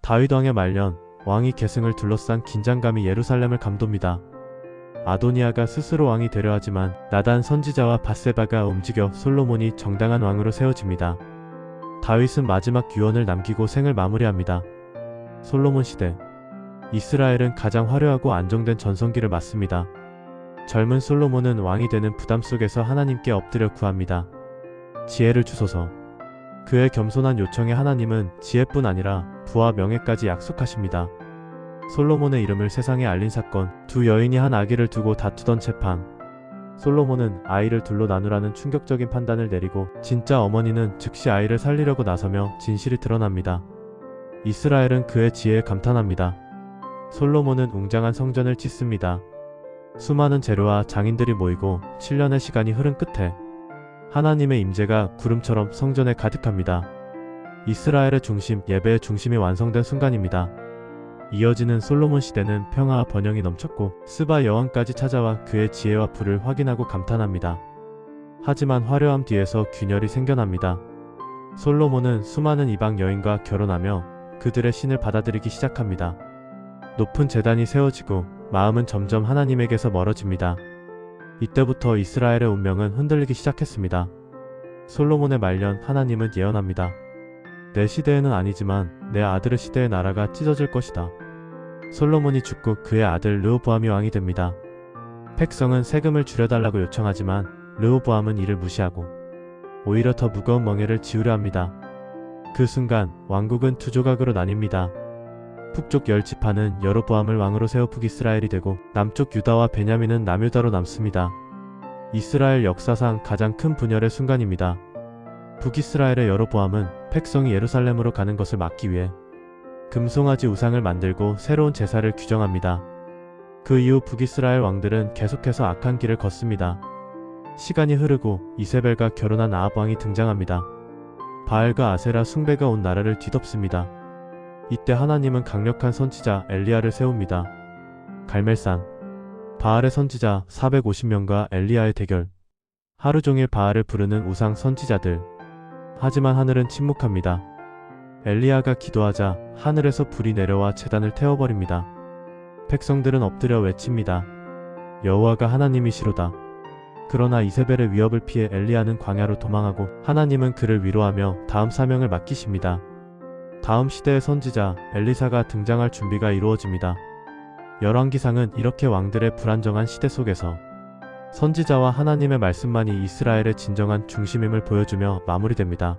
다윗 왕의 말년, 왕위 계승을 둘러싼 긴장감이 예루살렘을 감돕니다. 아도니아가 스스로 왕이 되려 하지만 나단 선지자와 밧세바가 움직여 솔로몬이 정당한 왕으로 세워집니다. 다윗은 마지막 유언을 남기고 생을 마무리합니다. 솔로몬 시대. 이스라엘은 가장 화려하고 안정된 전성기를 맞습니다. 젊은 솔로몬은 왕이 되는 부담 속에서 하나님께 엎드려 구합니다. 지혜를 주소서. 그의 겸손한 요청에 하나님은 지혜뿐 아니라 부와 명예까지 약속하십니다. 솔로몬의 이름을 세상에 알린 사건, 두 여인이 한 아기를 두고 다투던 재판. 솔로몬은 아이를 둘로 나누라는 충격적인 판단을 내리고 진짜 어머니는 즉시 아이를 살리려고 나서며 진실이 드러납니다. 이스라엘은 그의 지혜에 감탄합니다. 솔로몬은 웅장한 성전을 짓습니다. 수많은 재료와 장인들이 모이고 7년의 시간이 흐른 끝에 하나님의 임재가 구름처럼 성전에 가득합니다. 이스라엘의 중심, 예배의 중심이 완성된 순간입니다. 이어지는 솔로몬 시대는 평화와 번영이 넘쳤고 스바 여왕까지 찾아와 그의 지혜와 부를 확인하고 감탄합니다. 하지만 화려함 뒤에서 균열이 생겨납니다. 솔로몬은 수많은 이방 여인과 결혼하며 그들의 신을 받아들이기 시작합니다. 높은 제단이 세워지고 마음은 점점 하나님에게서 멀어집니다. 이때부터 이스라엘의 운명은 흔들리기 시작했습니다. 솔로몬의 말년, 하나님은 예언합니다. 내 시대에는 아니지만 내 아들의 시대의 나라가 찢어질 것이다. 솔로몬이 죽고 그의 아들 르호보암이 왕이 됩니다. 백성은 세금을 줄여달라고 요청하지만 르호보암은 이를 무시하고 오히려 더 무거운 멍에를 지우려 합니다. 그 순간 왕국은 두 조각으로 나뉩니다. 북쪽 10지파는 여로보암을 왕으로 세워 북이스라엘이 되고 남쪽 유다와 베냐민은 남유다로 남습니다. 이스라엘 역사상 가장 큰 분열의 순간입니다. 북이스라엘의 여로보암은 백성이 예루살렘으로 가는 것을 막기 위해 금송아지 우상을 만들고 새로운 제사를 규정합니다. 그 이후 북이스라엘 왕들은 계속해서 악한 길을 걷습니다. 시간이 흐르고 이세벨과 결혼한 아합 왕이 등장합니다. 바알과 아세라 숭배가 온 나라를 뒤덮습니다. 이때 하나님은 강력한 선지자 엘리야를 세웁니다. 갈멜산. 바알의 선지자 450명과 엘리야의 대결. 하루 종일 바알을 부르는 우상 선지자들. 하지만 하늘은 침묵합니다. 엘리야가 기도하자 하늘에서 불이 내려와 제단을 태워버립니다. 백성들은 엎드려 외칩니다. 여호와가 하나님이시로다. 그러나 이세벨의 위협을 피해 엘리야는 광야로 도망하고 하나님은 그를 위로하며 다음 사명을 맡기십니다. 다음 시대의 선지자 엘리사가 등장할 준비가 이루어집니다. 열왕기상은 이렇게 왕들의 불안정한 시대 속에서 선지자와 하나님의 말씀만이 이스라엘의 진정한 중심임을 보여주며 마무리됩니다.